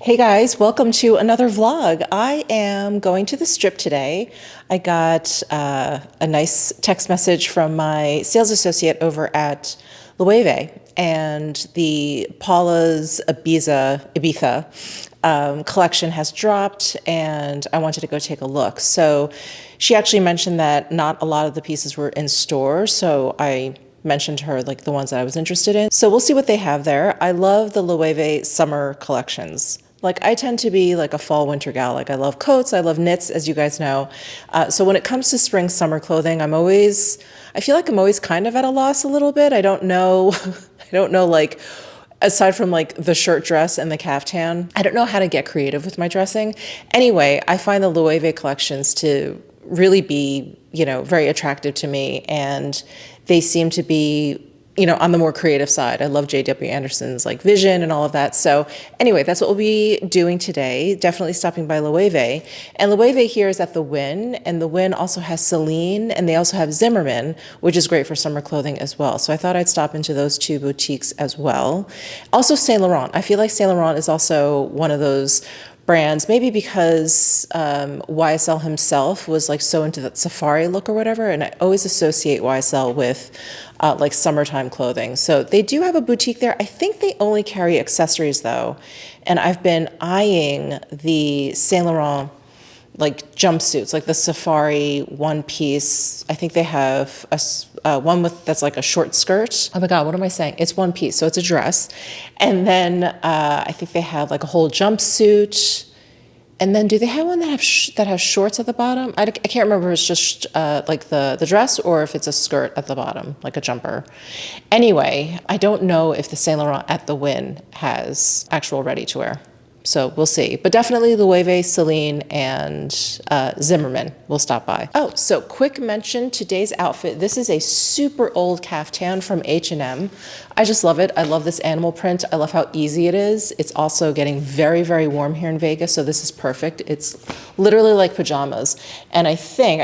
Hey guys, welcome to another vlog. I am going to the strip today. I got a nice text message from my sales associate over at Loewe, and the Paula's Ibiza collection has dropped, and I wanted to go take a look. So she actually mentioned that not a lot of the pieces were in store, so I mentioned to her like the ones that I was interested in. So we'll see what they have there. I love the Loewe summer collections. Like I tend to be like a fall winter gal. Like I love coats, I love knits, as you guys know. So when it comes to spring summer clothing, I feel like I'm always kind of at a loss a little bit. I don't know, I don't know like, aside from like the shirt dress and the caftan, I don't know how to get creative with my dressing. Anyway, I find the Loewe collections to really be, very attractive to me, and they seem to be on the more creative side. I love J.W. Anderson's like vision and all of that. So anyway, that's what we'll be doing today. Definitely stopping by Loewe. And Loewe here is at the Wynn, and the Wynn also has CELINE, and they also have Zimmermann, which is great for summer clothing as well. So I thought I'd stop into those two boutiques as well. Also Saint Laurent. I feel like Saint Laurent is also one of those brands, maybe because YSL himself was like so into that safari look or whatever, and I always associate YSL with like summertime clothing. So they do have a boutique there. I think they only carry accessories though, and I've been eyeing the Saint Laurent like jumpsuits, like the safari one piece. I think they have one that's like a short skirt. Oh my God, what am I saying? It's one piece, so it's a dress. And then I think they have like a whole jumpsuit. And then do they have one that has shorts at the bottom? I can't remember if it's just like the dress or if it's a skirt at the bottom, like a jumper. Anyway, I don't know if the Saint Laurent at the Wynn has actual ready to wear. So we'll see. But definitely Loewe, CELINE, and Zimmermann will stop by. Oh, so quick mention, today's outfit. This is a super old caftan from H&M. I just love it. I love this animal print. I love how easy it is. It's also getting very, very warm here in Vegas, so this is perfect. It's literally like pajamas. And I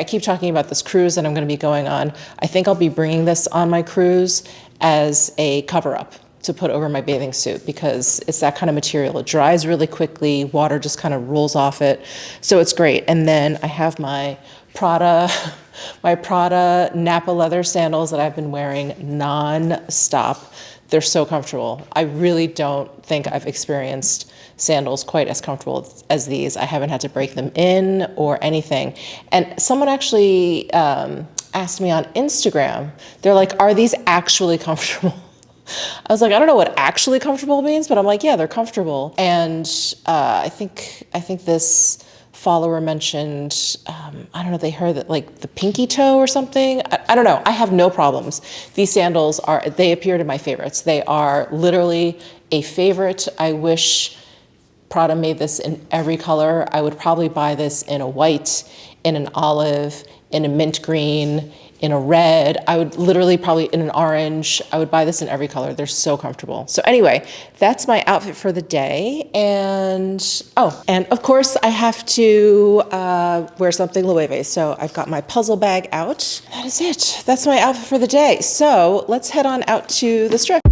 keep talking about this cruise that I'm gonna be going on. I think I'll be bringing this on my cruise as a cover-up to put over my bathing suit, because it's that kind of material. It dries really quickly, water just kind of rolls off it, so it's great. And then I have my Prada Napa leather sandals that I've been wearing non-stop. They're so comfortable. I really don't think I've experienced sandals quite as comfortable as these. I haven't had to break them in or anything. And someone actually asked me on Instagram, they're like, are these actually comfortable? I was like, I don't know what actually comfortable means, but I'm like, yeah, they're comfortable. And I think this follower mentioned, I don't know, they heard that like the pinky toe or something. I don't know. I have no problems. These sandals they appear to my favorites. They are literally a favorite. I wish Prada made this in every color. I would probably buy this in a white, in an olive, in a mint green, in a red. I would literally probably in an orange. I would buy this in every color. They're so comfortable. So anyway, that's my outfit for the day. And and of course I have to wear something Loewe. So I've got my puzzle bag out. That is it. That's my outfit for the day. So let's head on out to the strip.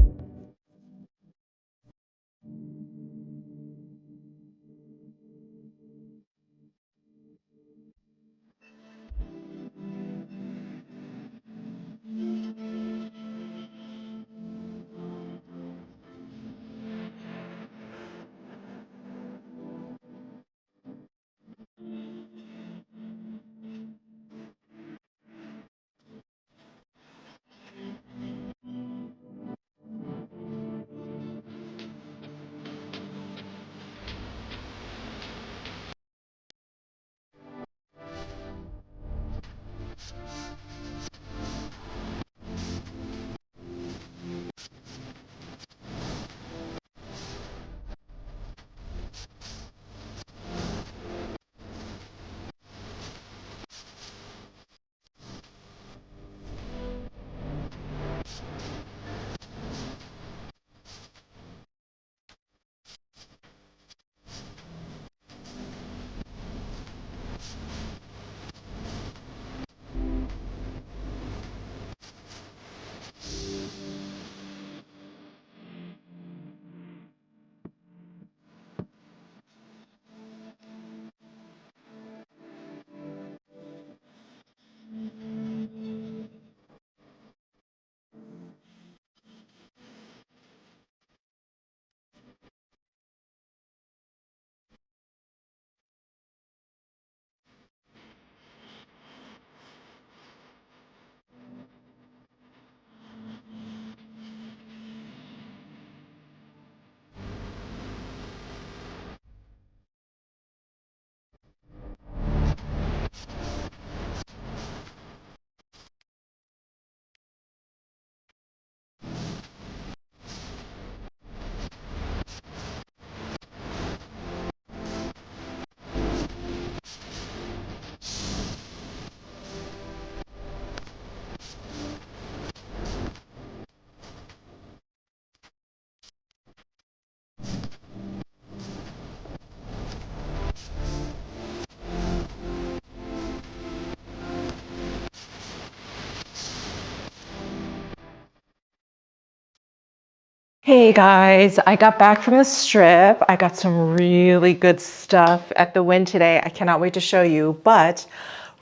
Hey guys, I got back from the strip. I got some really good stuff at the Wynn today. I cannot wait to show you, but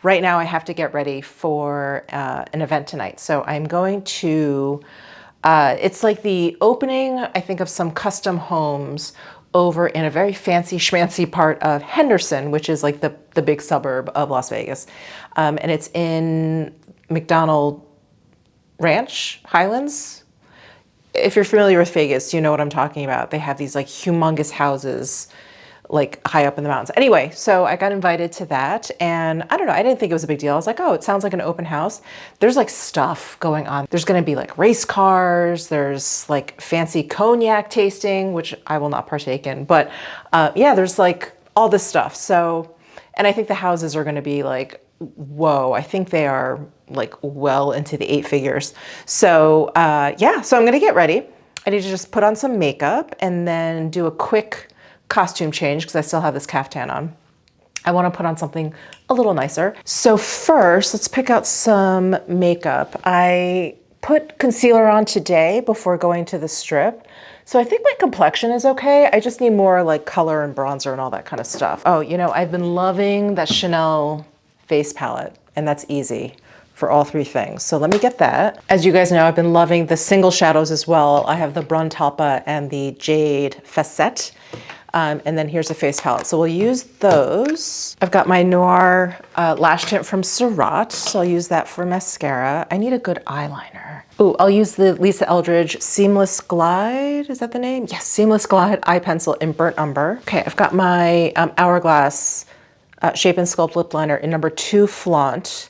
right now I have to get ready for an event tonight. So I'm going to, it's like the opening, I think, of some custom homes over in a very fancy schmancy part of Henderson, which is like the big suburb of Las Vegas. And it's in McDonald Ranch, Highlands. If you're familiar with Vegas, you know what I'm talking about. They have these like humongous houses like high up in the mountains. Anyway, so I got invited to that and I don't know, I didn't think it was a big deal. I was like, oh, it sounds like an open house. There's like stuff going on. There's gonna be like race cars. There's like fancy cognac tasting, which I will not partake in. But yeah, there's like all this stuff. So, and I think the houses are gonna be like, whoa, I think they are like well into the 8 figures. So yeah, so I'm gonna get ready. I need to just put on some makeup and then do a quick costume change because I still have this caftan on. I wanna put on something a little nicer. So first, let's pick out some makeup. I put concealer on today before going to the strip. So I think my complexion is okay. I just need more like color and bronzer and all that kind of stuff. Oh, you know, I've been loving that Chanel face palette, and that's easy for all 3 things. So let me get that. As you guys know, I've been loving the single shadows as well. I have the Brun Talpa and the Jade Facette. And then here's a face palette. So we'll use those. I've got my Noir lash tint from Surratt. So I'll use that for mascara. I need a good eyeliner. Ooh, I'll use the Lisa Eldridge Seamless Glide. Is that the name? Yes, Seamless Glide eye pencil in Burnt Umber. Okay, I've got my Hourglass Shape and Sculpt lip liner in number 2 Flaunt.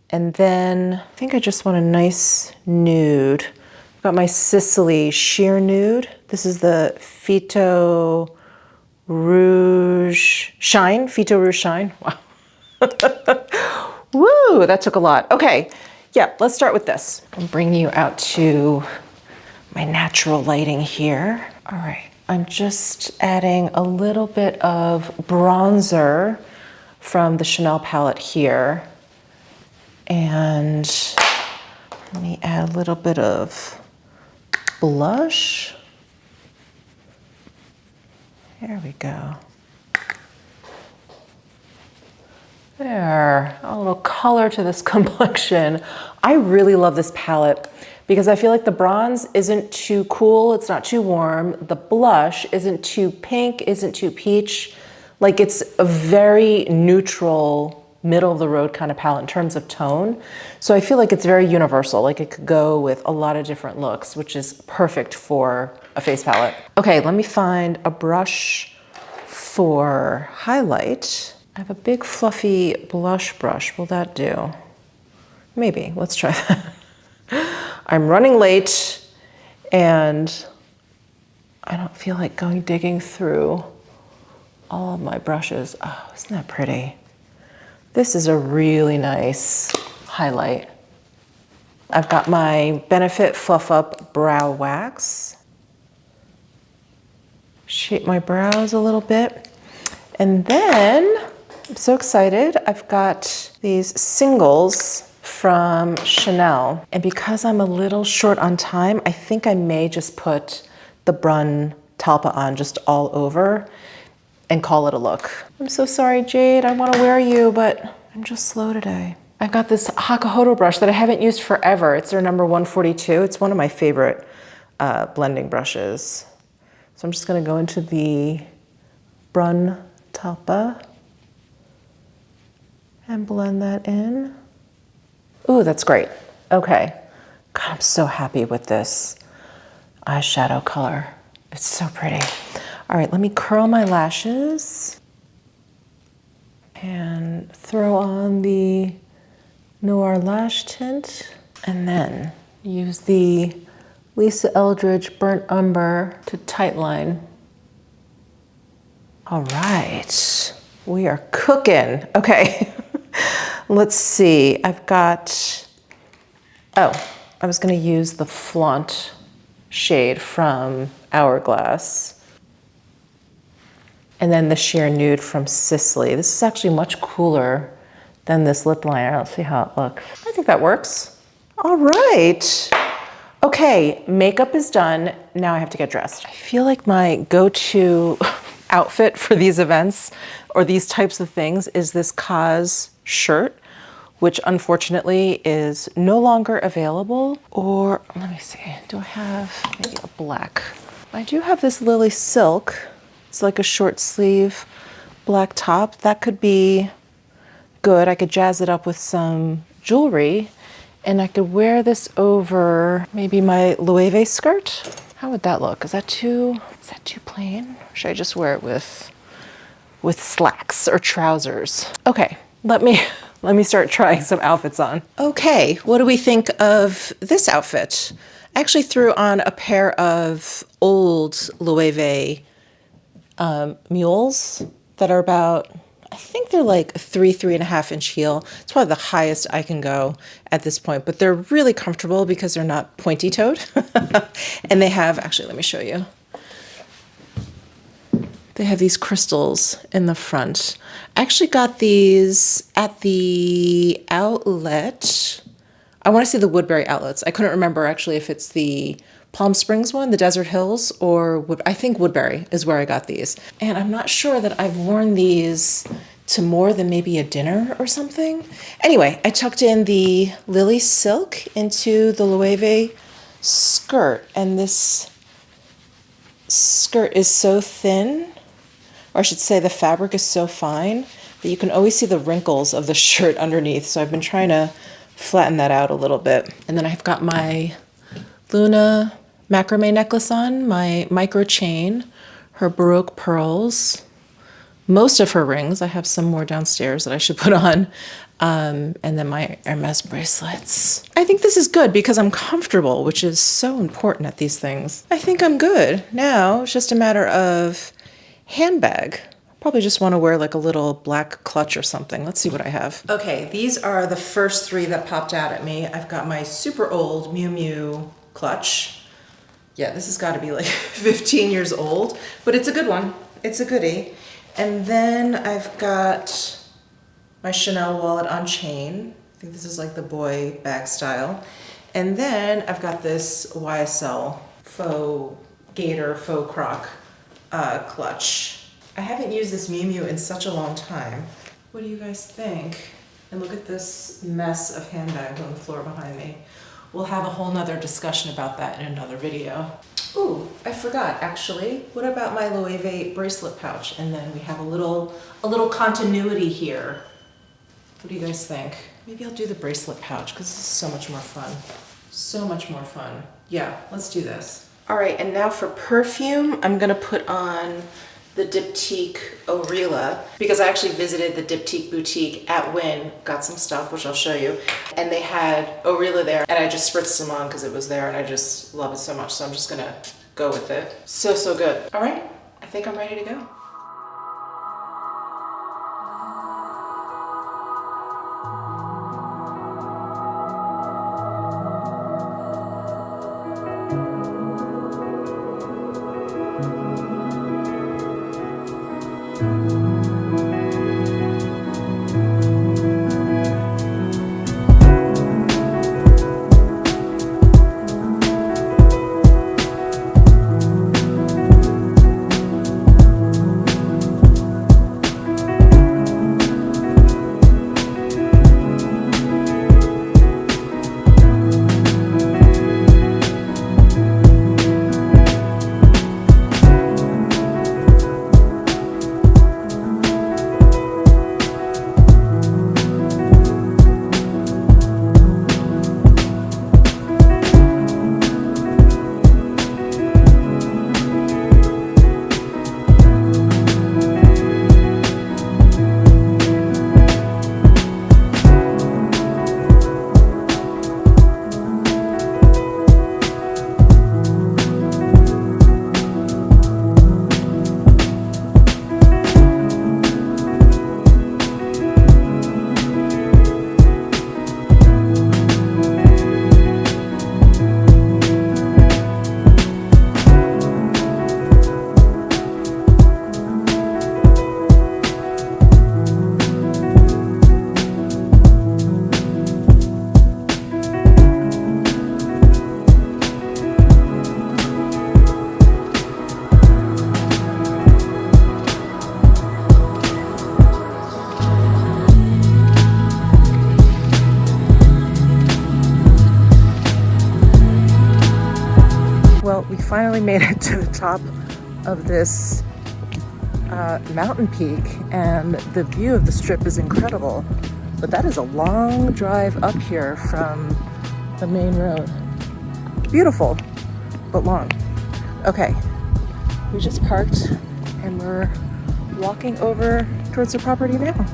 And then I think I just want a nice nude. I've got my Sicily Sheer Nude. This is the Fito Rouge Shine. Fito Rouge Shine. Wow. Woo, that took a lot. Okay, yeah, let's start with this. I'll bring you out to my natural lighting here. All right, I'm just adding a little bit of bronzer from the Chanel palette here. And let me add a little bit of blush. There we go. There, a little color to this complexion. I really love this palette because I feel like the bronze isn't too cool, it's not too warm. The blush isn't too pink, isn't too peach. Like it's a very neutral, middle of the road kind of palette in terms of tone. So I feel like it's very universal. Like it could go with a lot of different looks, which is perfect for a face palette. Okay, let me find a brush for highlight. I have a big fluffy blush brush. Will that do? Maybe, let's try that. I'm running late and I don't feel like digging through all of my brushes. Oh, isn't that pretty? This is a really nice highlight. I've got my Benefit Fluff Up Brow Wax. Shape my brows a little bit. And then, I'm so excited, I've got these singles from Chanel. And because I'm a little short on time, I think I may just put the Brun Talpa on just all over and call it a look. I'm so sorry, Jade, I wanna wear you, but I'm just slow today. I've got this Hakuhodo brush that I haven't used forever. It's their number 142. It's one of my favorite blending brushes. So I'm just gonna go into the Brun Talpa and blend that in. Ooh, that's great. Okay. God, I'm so happy with this eyeshadow color. It's so pretty. All right, let me curl my lashes and throw on the Noir lash tint and then use the Lisa Eldridge Burnt Umber to tightline. All right, we are cooking. Okay, let's see. I've got, oh, I was gonna use the Flaunt shade from Hourglass. And then the Sheer Nude from Sicily. This is actually much cooler than this lip liner. Let's see how it looks. I think that works. All right. Okay, makeup is done. Now I have to get dressed. I feel like my go-to outfit for these events or these types of things is this Kaz shirt, which unfortunately is no longer available. Or let me see, do I have maybe a black? I do have this Lily silk. It's like a short sleeve black top. That could be good. I could jazz it up with some jewelry and I could wear this over maybe my Loewe skirt. How would that look? Is that too plain? Or should I just wear it with slacks or trousers? Okay, let me start trying some outfits on. Okay, what do we think of this outfit? I actually threw on a pair of old Loewe mules that are about, I think they're like 3.5 inch heel. It's probably the highest I can go at this point, but they're really comfortable because they're not pointy toed. And they have, actually, let me show you. They have these crystals in the front. I actually got these at the outlet. I want to say the Woodbury outlets. I couldn't remember actually if it's the Palm Springs one, the Desert Hills, or I think Woodbury is where I got these. And I'm not sure that I've worn these to more than maybe a dinner or something. Anyway, I tucked in the Lily silk into the Loewe skirt, and this skirt is so thin, or I should say the fabric is so fine that you can always see the wrinkles of the shirt underneath. So I've been trying to flatten that out a little bit. And then I've got my Luna macrame necklace on, my micro chain, her Baroque pearls, most of her rings. I have some more downstairs that I should put on. And then my Hermes bracelets. I think this is good because I'm comfortable, which is so important at these things. I think I'm good. Now it's just a matter of handbag. Probably just want to wear like a little black clutch or something. Let's see what I have. Okay, these are the first three that popped out at me. I've got my super old Miu Miu clutch. Yeah, this has got to be like 15 years old, but it's a good one. It's a goodie. And then I've got my Chanel wallet on chain. I think this is like the boy bag style. And then I've got this YSL faux gator, faux croc clutch. I haven't used this Miu Miu in such a long time. What do you guys think? And look at this mess of handbags on the floor behind me. We'll have a whole nother discussion about that in another video. Ooh, I forgot actually. What about my Loewe bracelet pouch? And then we have a little continuity here. What do you guys think? Maybe I'll do the bracelet pouch because this is so much more fun. So much more fun. Yeah, let's do this. All right, and now for perfume, I'm gonna put on the Diptyque Orilla because I actually visited the Diptyque boutique at Wynn, got some stuff, which I'll show you. And they had Orilla there and I just spritzed them on because it was there and I just love it so much. So I'm just gonna go with it. So, so good. All right, I think I'm ready to go. finally made it to the top of this mountain peak, and the view of the strip is incredible. But that is a long drive up here from the main road. Beautiful, but long. Okay, we just parked and we're walking over towards the property now.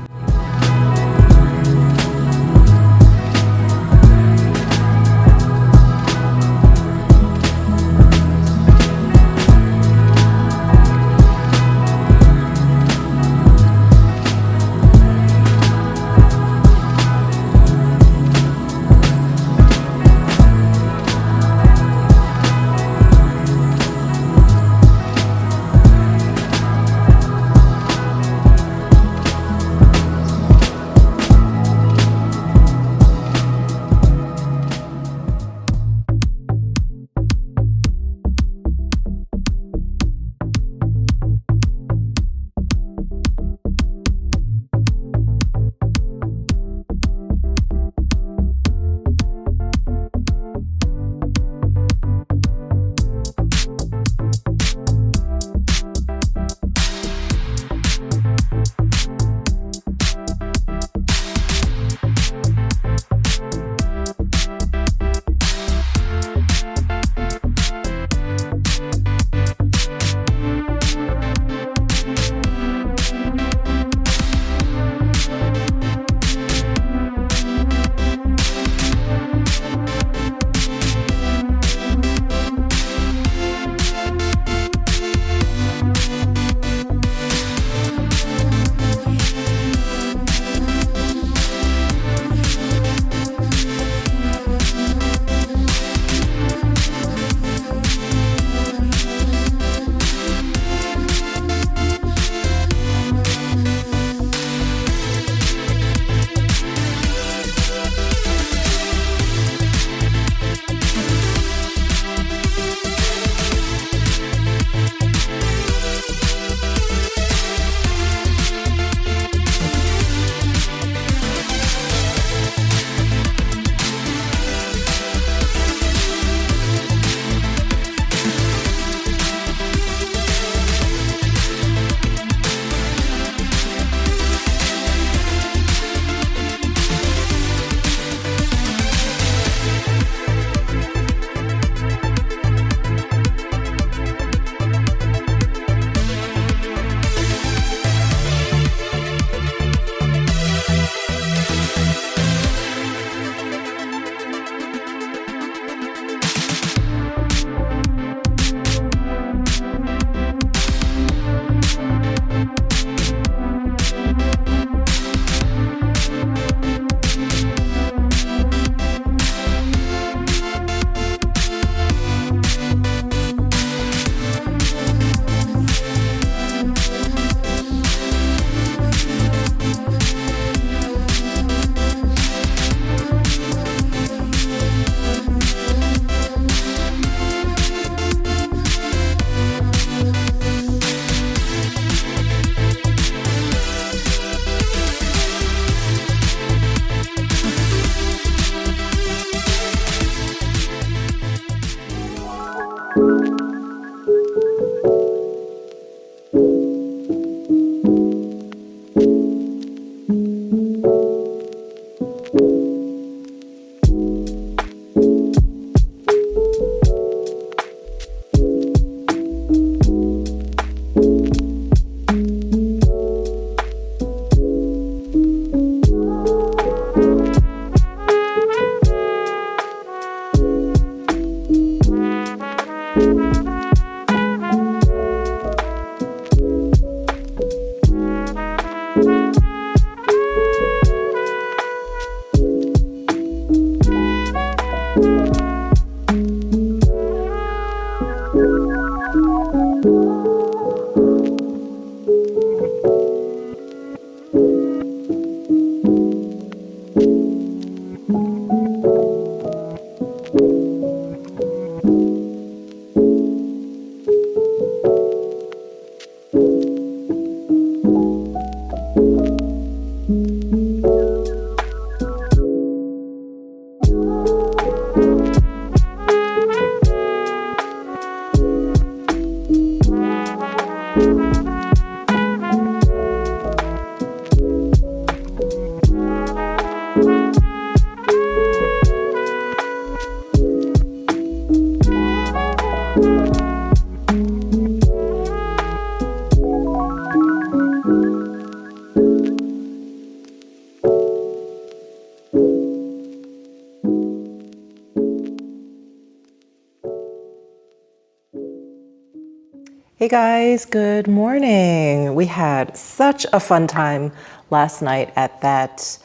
Hey guys, good morning. We had such a fun time last night at that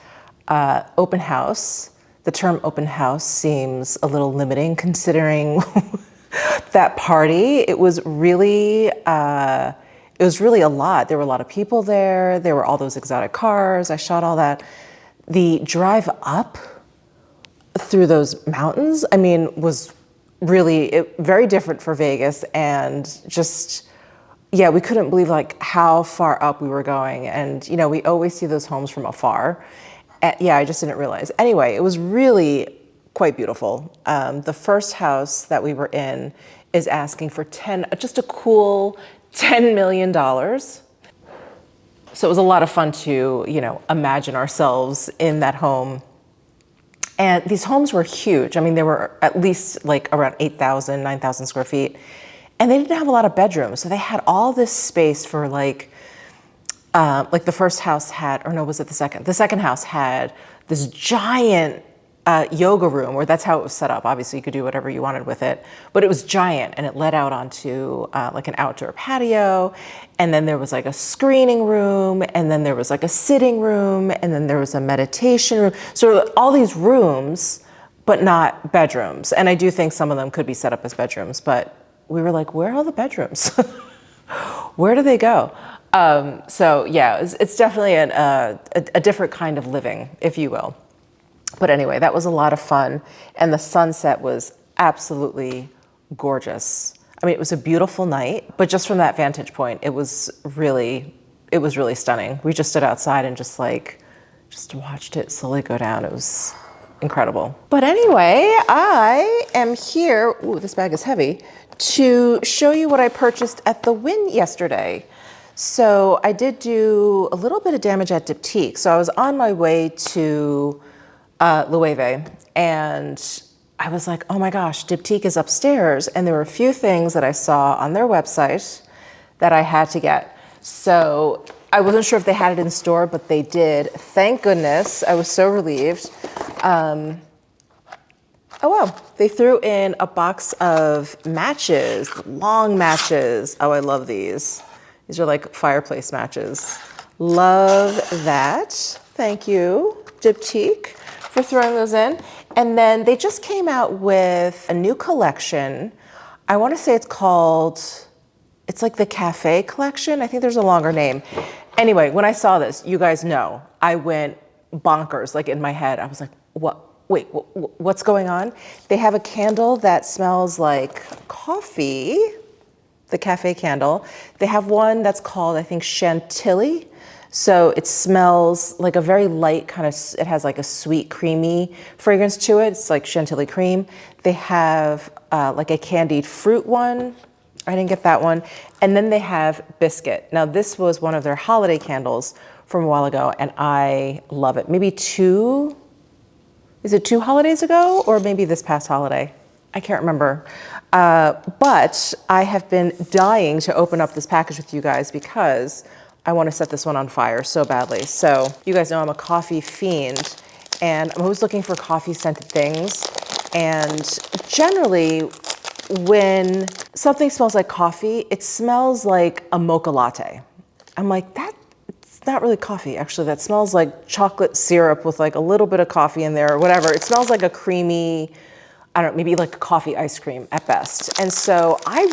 open house. The term open house seems a little limiting considering that party. It was really a lot. There were a lot of people there. There were all those exotic cars. I shot all that. The drive up through those mountains, I mean, was really very different for Vegas, and just, yeah, we couldn't believe like how far up we were going. And you know, we always see those homes from afar. Yeah, I just didn't realize. Anyway, it was really quite beautiful. The first house that we were in is asking for just a cool $10 million. So it was a lot of fun to, you know, imagine ourselves in that home. And these homes were huge. I mean, they were at least like around 8,000, 9,000 square feet. And they didn't have a lot of bedrooms. So they had all this space for like the first house had, or no, was it the second? The second house had this giant yoga room where that's how it was set up. Obviously you could do whatever you wanted with it, but it was giant and it led out onto like an outdoor patio. And then there was like a screening room, and then there was like a sitting room, and then there was a meditation room. So all these rooms, but not bedrooms. And I do think some of them could be set up as bedrooms, but we were like, where are all the bedrooms? Where do they go? So yeah, it's definitely a different kind of living, if you will. But anyway, that was a lot of fun. And the sunset was absolutely gorgeous. I mean, it was a beautiful night, but just from that vantage point, it was really stunning. We just stood outside and just watched it slowly go down. It was incredible. But anyway, I am here, ooh, this bag is heavy, to show you what I purchased at the Wynn yesterday. So I did do a little bit of damage at DIPTYQUE. So I was on my way to Loewe, and I was like, oh my gosh, DIPTYQUE is upstairs. And there were a few things that I saw on their website that I had to get. So I wasn't sure if they had it in store, but they did. Thank goodness. I was so relieved. Oh wow, they threw in a box of matches, long matches. Oh, I love these. These are like fireplace matches. Love that. Thank you, DIPTYQUE, for throwing those in. And then they just came out with a new collection. I want to say it's like the Cafe collection. I think there's a longer name. Anyway, when I saw this, you guys know, I went bonkers, like in my head. I was like, what? Wait, what's going on? They have a candle that smells like coffee, the Cafe candle. They have one that's called, I think, Chantilly. So it smells like a very light kind of, it has like a sweet, creamy fragrance to it. It's like Chantilly cream. They have like a candied fruit one. I didn't get that one. And then they have biscuit. Now this was one of their holiday candles from a while ago, and I love it. Maybe is it 2 holidays ago, or maybe this past holiday? I can't remember. But I have been dying to open up this package with you guys because I want to set this one on fire so badly. So you guys know I'm a coffee fiend, and I'm always looking for coffee scented things. And generally, when something smells like coffee, it smells like a mocha latte. I'm like, it's not really coffee, actually. That smells like chocolate syrup with like a little bit of coffee in there or whatever. It smells like a creamy, I don't know, maybe like a coffee ice cream at best. And so I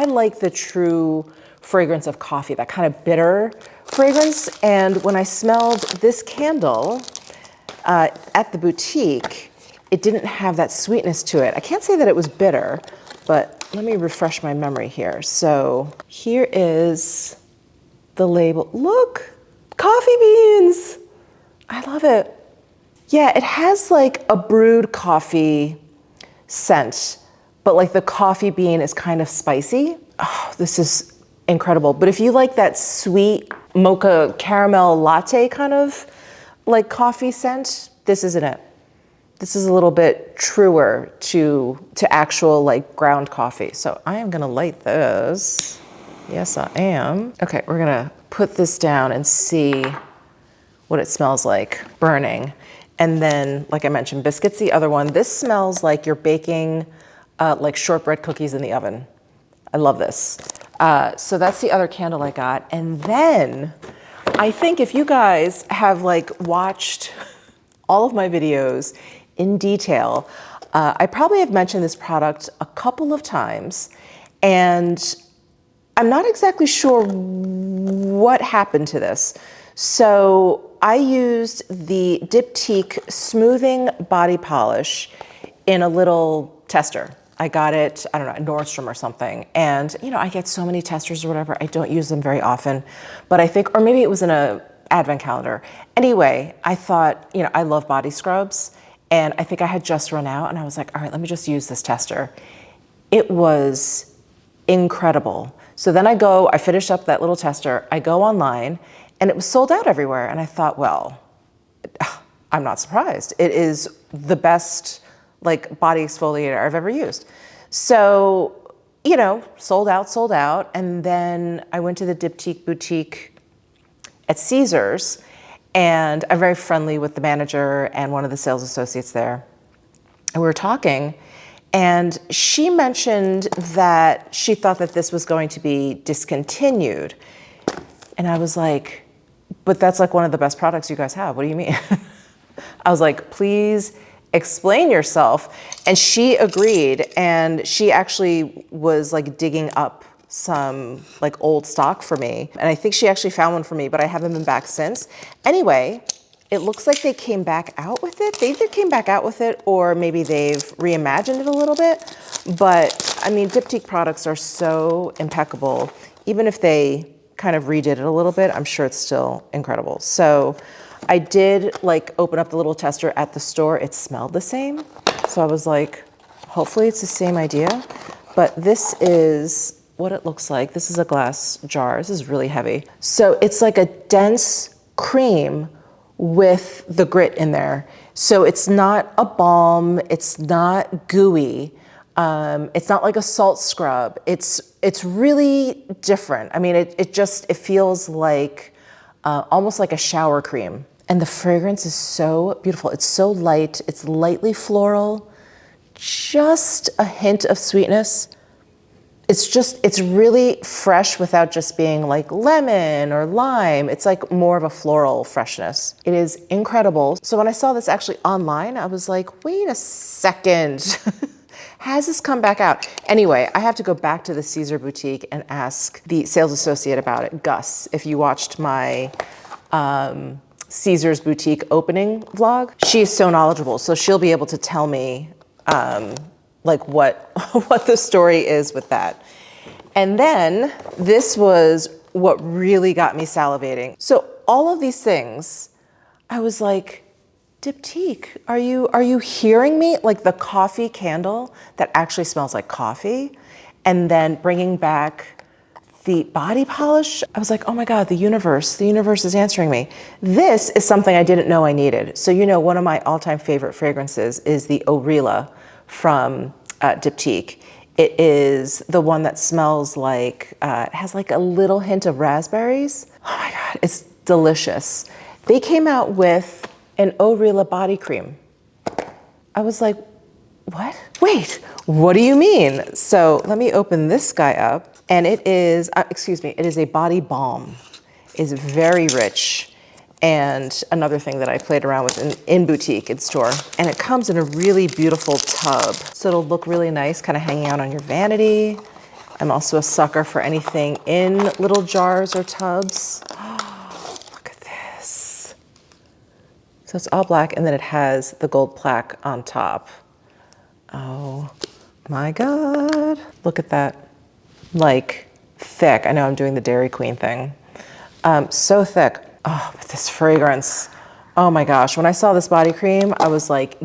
like the true fragrance of coffee, that kind of bitter fragrance. And when I smelled this candle at the boutique, it didn't have that sweetness to it. I can't say that it was bitter, but let me refresh my memory here. So here is the label. Look, coffee beans. I love it. Yeah, it has like a brewed coffee scent, but like the coffee bean is kind of spicy. Oh, this is incredible. But if you like that sweet mocha caramel latte kind of like coffee scent, this isn't it. This is a little bit truer to actual like ground coffee. So I am gonna light this. Yes, I am. Okay, we're gonna put this down and see what it smells like burning. And then, like I mentioned, biscuits, the other one. This smells like you're baking like shortbread cookies in the oven. I love this. So that's the other candle I got. And then I think if you guys have like watched all of my videos in detail, I probably have mentioned this product a couple of times, and I'm not exactly sure what happened to this. So I used the DIPTYQUE smoothing body polish in a little tester. I got it, I don't know, at Nordstrom or something. And you know, I get so many testers or whatever, I don't use them very often, but I think, or maybe it was in a advent calendar. Anyway, I thought, you know, I love body scrubs, and I think I had just run out, and I was like, all right, let me just use this tester. It was incredible. So then I finished up that little tester, I go online, and it was sold out everywhere. And I thought, well, I'm not surprised. It is the best like body exfoliator I've ever used. So, you know, sold out. And then I went to the DIPTYQUE boutique at Caesars, and I'm very friendly with the manager and one of the sales associates there. And we were talking, and she mentioned that she thought that this was going to be discontinued. And I was like, but that's like one of the best products you guys have. What do you mean? I was like, please explain yourself. And she agreed, and she actually was like digging up some like old stock for me. And I think she actually found one for me, but I haven't been back since. Anyway, it looks like they came back out with it. They either came back out with it, or maybe they've reimagined it a little bit. But I mean, DIPTYQUE products are so impeccable. Even if they kind of redid it a little bit, I'm sure it's still incredible. So I did like open up the little tester at the store. It smelled the same. So I was like, hopefully it's the same idea. But this is what it looks like. This is a glass jar. This is really heavy. So it's like a dense cream with the grit in there. So it's not a balm. It's not gooey. It's not like a salt scrub. It's really different. I mean, it feels like almost like a shower cream. And the fragrance is so beautiful. It's so light. It's lightly floral, just a hint of sweetness. It's really fresh without just being like lemon or lime. It's like more of a floral freshness. It is incredible. So when I saw this actually online, I was like, wait a second. Has this come back out? Anyway, I have to go back to the Caesar boutique and ask the sales associate about it, Gus. If you watched my Caesar's boutique opening vlog, she is so knowledgeable. So she'll be able to tell me like what the story is with that. And then this was what really got me salivating. So all of these things, I was like, DIPTYQUE, are you hearing me? Like the coffee candle that actually smells like coffee, and then bringing back the body polish. I was like, oh my God, the universe is answering me. This is something I didn't know I needed. So you know, one of my all-time favorite fragrances is the Orilla from DIPTYQUE. It is the one that smells like, it has like a little hint of raspberries. Oh my God, it's delicious. They came out with an Orilla body cream. I was like, what? Wait, what do you mean? So let me open this guy up, and it is, it is a body balm. It's very rich. And another thing that I played around with in boutique, in store. And it comes in a really beautiful tub. So it'll look really nice, kind of hanging out on your vanity. I'm also a sucker for anything in little jars or tubs. Look at this. So it's all black, and then it has the gold plaque on top. Oh my God. Look at that. Like thick. I know I'm doing the Dairy Queen thing. So thick. Oh, but this fragrance. Oh my gosh. When I saw this body cream, I was like,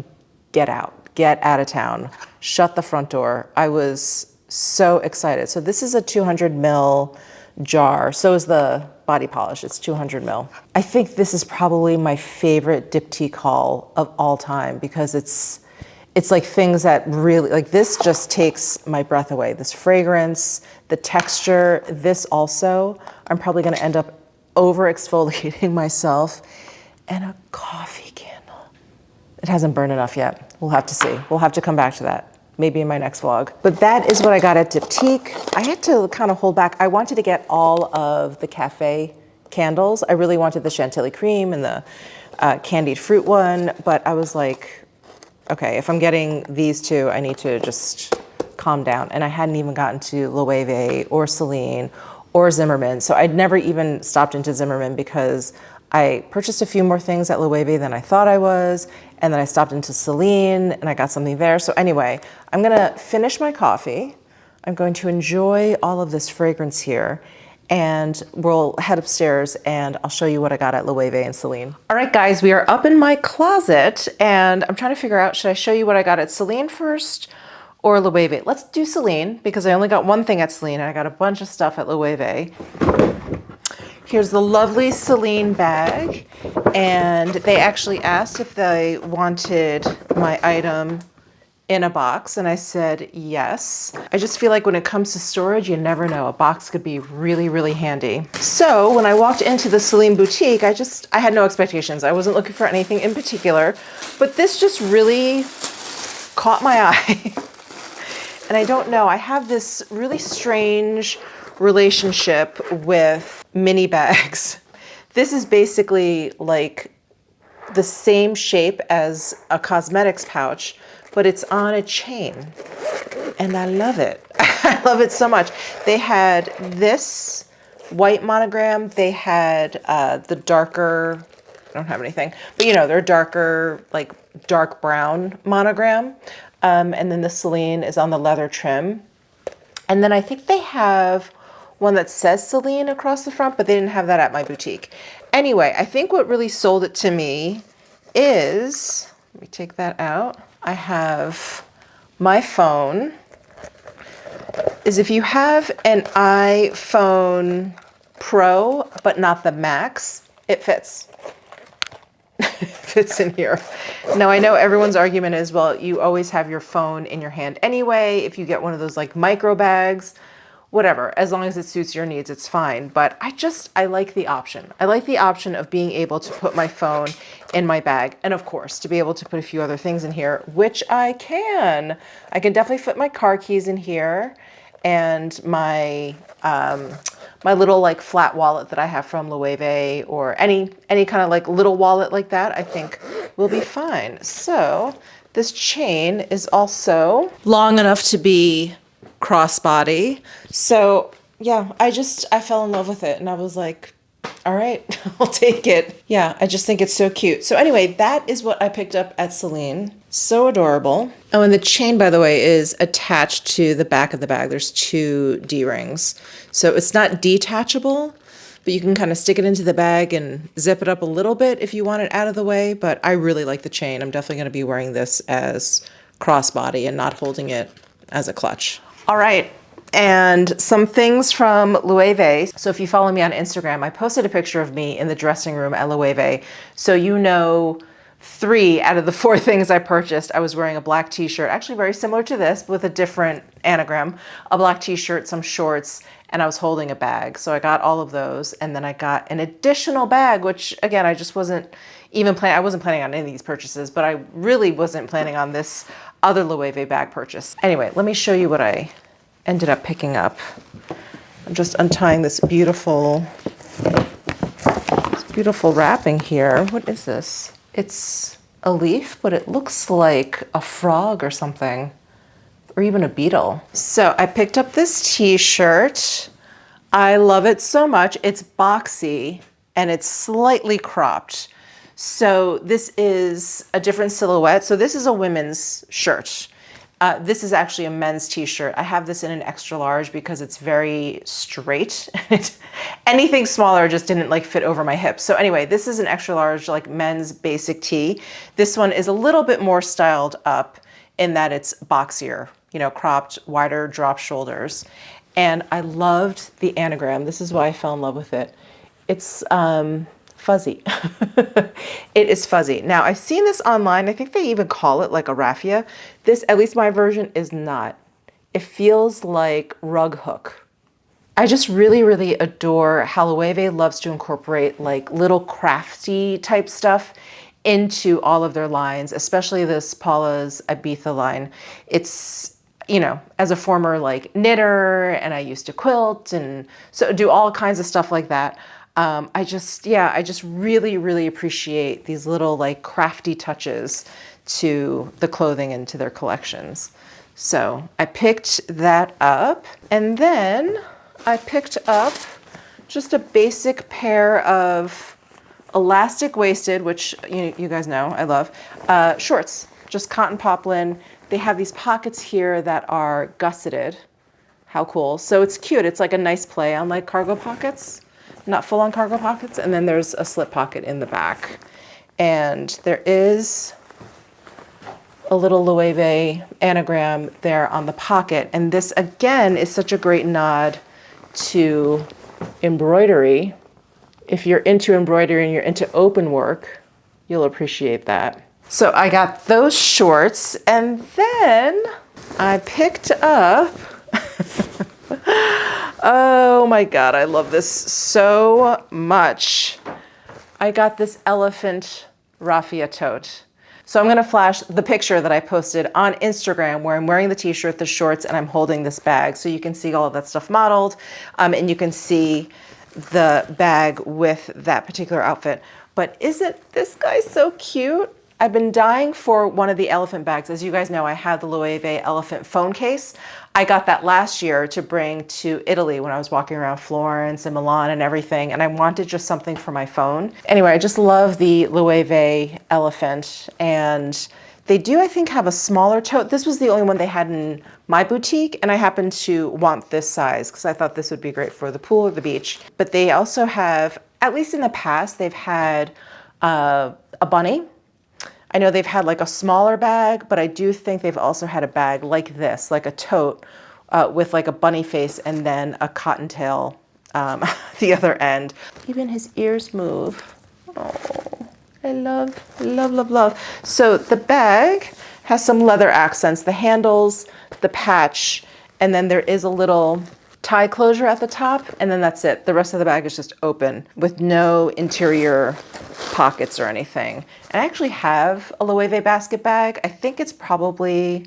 get out of town. Shut the front door. I was so excited. So this is a 200 ml jar. So is the body polish. It's 200 ml. I think this is probably my favorite DIPTYQUE haul of all time, because it's like things that really, like this just takes my breath away. This fragrance, the texture, this also, I'm probably gonna end up over exfoliating myself, and a coffee candle. It hasn't burned enough yet. We'll have to see. We'll have to come back to that. maybe in my next vlog. But that is what I got at DIPTYQUE. I had to kind of hold back. I wanted to get all of the cafe candles. I really wanted the chantilly cream and the candied fruit one, but I was like, okay, if I'm getting these two, I need to just calm down. And I hadn't even gotten to Loewe or CELINE or Zimmermann. So I'd never even stopped into Zimmermann because I purchased a few more things at Loewe than I thought I was. And then I stopped into CELINE and I got something there. So anyway, I'm gonna finish my coffee. I'm going to enjoy all of this fragrance here, and we'll head upstairs and I'll show you what I got at Loewe and CELINE. All right, guys, we are up in my closet and I'm trying to figure out, should I show you what I got at CELINE first or Loewe? Let's do CELINE because I only got one thing at CELINE and I got a bunch of stuff at Loewe. Here's the lovely CELINE bag, and they actually asked if they wanted my item in a box, and I said yes. I just feel like when it comes to storage, you never know. A box could be really, really handy. So when I walked into the CELINE boutique, I had no expectations. I wasn't looking for anything in particular, but this just really caught my eye. And I don't know, I have this really strange relationship with mini bags. This is basically like the same shape as a cosmetics pouch, but it's on a chain, and I love it. I love it so much. They had this white monogram. They had the darker, I don't have anything, but you know, they're darker, like dark brown monogram. And then the CELINE is on the leather trim. And then I think they have one that says CELINE across the front, but they didn't have that at my boutique. Anyway, I think what really sold it to me is, let me take that out. I have my phone. Is if you have an iPhone Pro, but not the Max, it fits. Fits in here. Now I know everyone's argument is, well, you always have your phone in your hand anyway. If you get one of those like micro bags, whatever, as long as it suits your needs, it's fine. But I like the option. I like the option of being able to put my phone in my bag. And of course, to be able to put a few other things in here, which I can. I can definitely fit my car keys in here and my my little like flat wallet that I have from Loewe, or any kind of like little wallet like that, I think will be fine. So this chain is also long enough to be crossbody. So yeah, I fell in love with it and I was like, all right, I'll take it. Yeah, I just think it's so cute. So anyway, that is what I picked up at CELINE. So adorable. Oh, and the chain, by the way, is attached to the back of the bag. There's 2 D-rings. So it's not detachable, but you can kind of stick it into the bag and zip it up a little bit if you want it out of the way. But I really like the chain. I'm definitely going to be wearing this as crossbody and not holding it as a clutch. All right. And some things from Loewe. So if you follow me on Instagram, I posted a picture of me in the dressing room at Loewe. So you know 3 out of the 4 things I purchased. I was wearing a black t-shirt, actually very similar to this, with a different anagram, a black t-shirt, some shorts, and I was holding a bag. So I got all of those. And then I got an additional bag, which again, I just wasn't even planning. I wasn't planning on any of these purchases, but I really wasn't planning on this other Loewe bag purchase. Anyway, let me show you what I ended up picking up. I'm just untying this beautiful wrapping here. What is this? It's a leaf, but it looks like a frog or something, or even a beetle. So I picked up this t-shirt. I love it so much. It's boxy and it's slightly cropped. So this is a different silhouette. So this is a women's shirt. This is actually a men's t-shirt. I have this in an extra large because it's very straight. Anything smaller just didn't like fit over my hips. So anyway, this is an extra large, like men's basic tee. This one is a little bit more styled up in that it's boxier, you know, cropped, wider drop shoulders. And I loved the anagram. This is why I fell in love with it. It's fuzzy. It is fuzzy. Now I've seen this online. I think they even call it like a raffia. This, at least my version, is not. It feels like rug hook. I just really, really adore how Loewe loves to incorporate like little crafty type stuff into all of their lines, especially this Paula's Ibiza line. It's, you know, as a former like knitter, and I used to quilt and so do all kinds of stuff like that. I just really, really appreciate these little like crafty touches to the clothing and to their collections. So I picked that up, and then I picked up just a basic pair of elastic waisted, which you guys know I love, shorts, just cotton poplin. They have these pockets here that are gusseted. How cool. So it's cute. It's like a nice play on like cargo pockets, not full on cargo pockets. And then there's a slip pocket in the back. And there is a little Loewe anagram there on the pocket. And this again is such a great nod to embroidery. If you're into embroidery and you're into open work, you'll appreciate that. So I got those shorts, and then I picked up, oh my God, I love this so much. I got this elephant raffia tote. So I'm gonna flash the picture that I posted on Instagram where I'm wearing the t-shirt, the shorts, and I'm holding this bag. So you can see all of that stuff modeled, and you can see the bag with that particular outfit. But isn't this guy so cute? I've been dying for one of the elephant bags. As you guys know, I had the Loewe elephant phone case. I got that last year to bring to Italy when I was walking around Florence and Milan and everything, and I wanted just something for my phone. Anyway, I just love the Loewe elephant, and they do, I think, have a smaller tote. This was the only one they had in my boutique, and I happened to want this size because I thought this would be great for the pool or the beach. But they also have, at least in the past, they've had a bunny. I know they've had like a smaller bag, but I do think they've also had a bag like this, like a tote with like a bunny face and then a cottontail the other end. Even his ears move. Oh, I love, love, love, love. So the bag has some leather accents, the handles, the patch, and then there is a little tie closure at the top, and then that's it. The rest of the bag is just open with no interior pockets or anything. And I actually have a Loewe basket bag. I think it's probably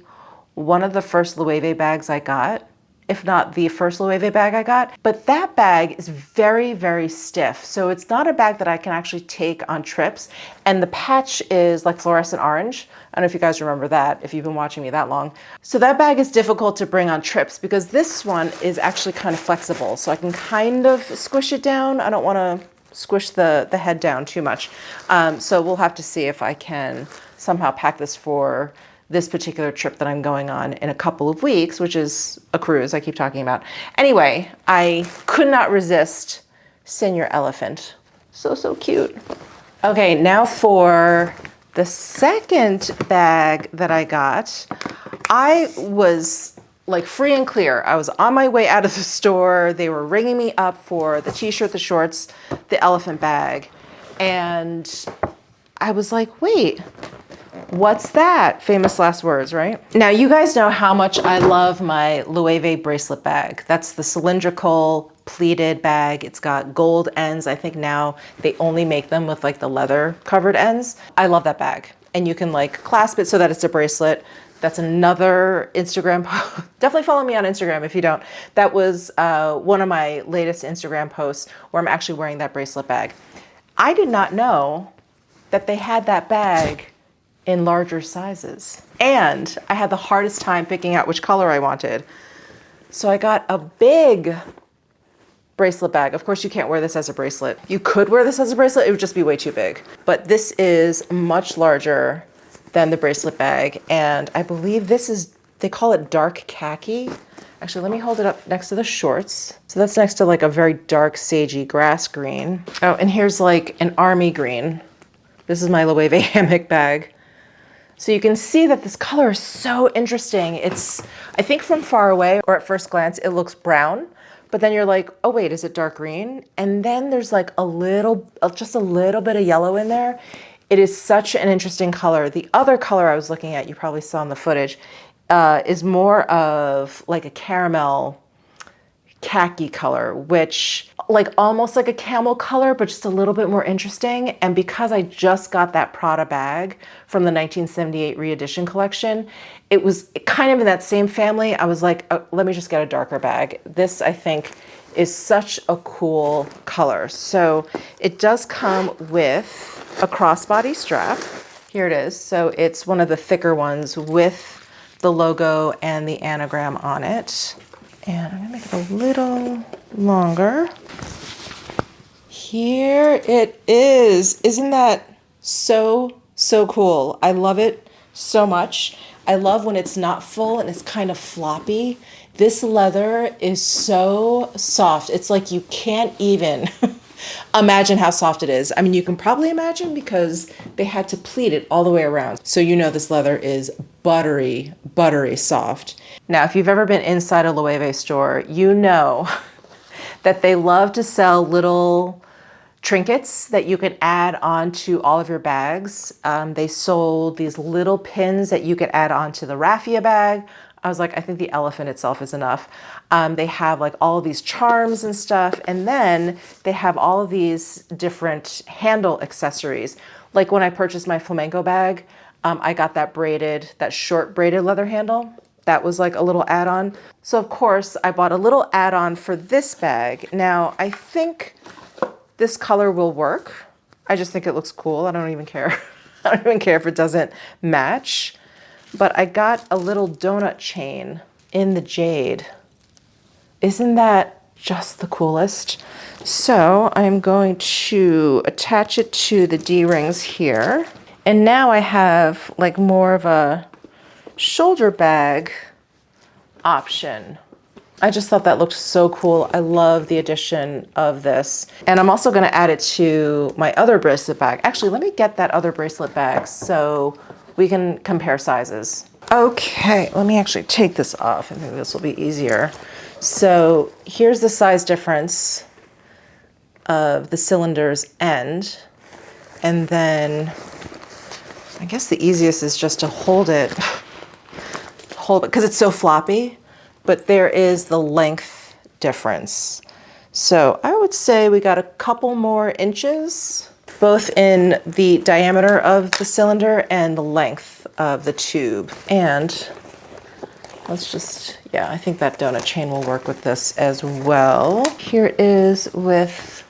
one of the first Loewe bags I got, if not the first Loewe bag I got. But that bag is very, very stiff. So it's not a bag that I can actually take on trips. And the patch is like fluorescent orange. I don't know if you guys remember that, if you've been watching me that long. So that bag is difficult to bring on trips because this one is actually kind of flexible. So I can kind of squish it down. I don't want to squish the head down too much. So we'll have to see if I can somehow pack this for this particular trip that I'm going on in a couple of weeks, which is a cruise I keep talking about. Anyway, I could not resist Senior Elephant. So, so cute. Okay, now for the second bag that I got. I was like free and clear. I was on my way out of the store. They were ringing me up for the t-shirt, the shorts, the elephant bag. And I was like, wait, what's that? Famous last words, right? Now, you guys know how much I love my Loewe bracelet bag. That's the cylindrical pleated bag. It's got gold ends. I think now they only make them with like the leather covered ends. I love that bag. And you can like clasp it so that it's a bracelet. That's another Instagram post. Definitely follow me on Instagram if you don't. That was one of my latest Instagram posts where I'm actually wearing that bracelet bag. I did not know that they had that bag in larger sizes. And I had the hardest time picking out which color I wanted. So I got a big bracelet bag. Of course, you can't wear this as a bracelet. You could wear this as a bracelet, it would just be way too big. But this is much larger than the bracelet bag. And I believe this is, they call it dark khaki. Actually, let me hold it up next to the shorts. So that's next to like a very dark, sagey grass green. Oh, and here's like an army green. This is my Loewe hammock bag. So you can see that this color is so interesting. It's, I think from far away or at first glance, it looks brown, but then you're like, oh wait, is it dark green? And then there's like a little, just a little bit of yellow in there. It is such an interesting color. The other color I was looking at, you probably saw in the footage, is more of like a caramel khaki color, which like almost like a camel color, but just a little bit more interesting. And because I just got that Prada bag from the 1978 re-edition collection, it was kind of in that same family. I was like, oh, let me just get a darker bag. This, I think, is such a cool color. So it does come with a crossbody strap. Here it is. So it's one of the thicker ones with the logo and the anagram on it. And I'm gonna make it a little longer. Here it is. Isn't that so, so cool? I love it so much. I love when it's not full and it's kind of floppy. This leather is so soft. It's like you can't even imagine how soft it is. I mean, you can probably imagine because they had to pleat it all the way around. So you know this leather is buttery, buttery soft. Now, if you've ever been inside a Loewe store, you know that they love to sell little trinkets that you could add on to all of your bags. They sold these little pins that you could add on to the raffia bag. I was like, I think the elephant itself is enough. They have like all of these charms and stuff. And then they have all of these different handle accessories. Like when I purchased my flamenco bag, I got that short braided leather handle. That was like a little add-on. So of course I bought a little add-on for this bag. Now I think this color will work. I just think it looks cool. I don't even care. I don't even care if it doesn't match. But I got a little donut chain in the jade. Isn't that just the coolest? So I'm going to attach it to the D-rings here. And now I have like more of a shoulder bag option. I just thought that looked so cool. I love the addition of this. And I'm also gonna add it to my other bracelet bag. Actually, let me get that other bracelet bag so we can compare sizes. Okay, let me actually take this off. I think this will be easier. So here's the size difference of the cylinder's end. And then I guess the easiest is just to hold it because it's so floppy, but there is the length difference. So I would say we got a couple more inches, both in the diameter of the cylinder and the length of the tube. And let's just, yeah, I think that donut chain will work with this as well. Here it is with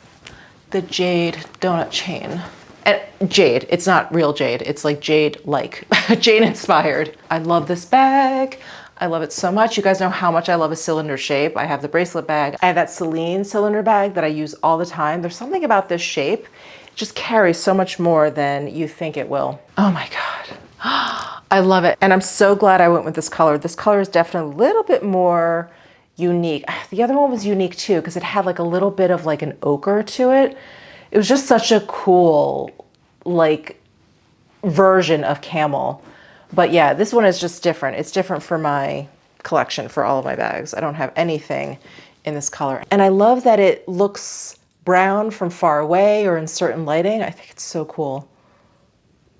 the jade donut chain. And jade, it's not real jade. It's like jade-like, jade-inspired. I love this bag. I love it so much. You guys know how much I love a cylinder shape. I have the bracelet bag. I have that CELINE cylinder bag that I use all the time. There's something about this shape. It just carries so much more than you think it will. Oh my God. I love it. And I'm so glad I went with this color. This color is definitely a little bit more unique. The other one was unique too, because it had like a little bit of like an ochre to it. It was just such a cool, like, version of camel. But yeah, this one is just different. It's different for my collection, for all of my bags. I don't have anything in this color. And I love that it looks brown from far away or in certain lighting. I think it's so cool.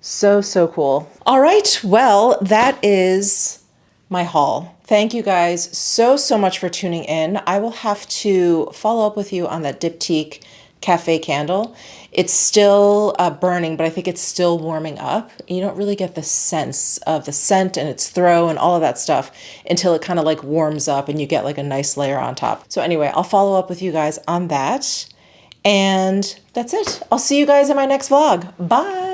So, so cool. All right, well, that is my haul. Thank you guys so, so much for tuning in. I will have to follow up with you on that Diptyque cafe candle. It's still burning, but I think it's still warming up. You don't really get the sense of the scent and its throw and all of that stuff until it kind of like warms up and you get like a nice layer on top. So anyway, I'll follow up with you guys on that. And that's it. I'll see you guys in my next vlog. Bye.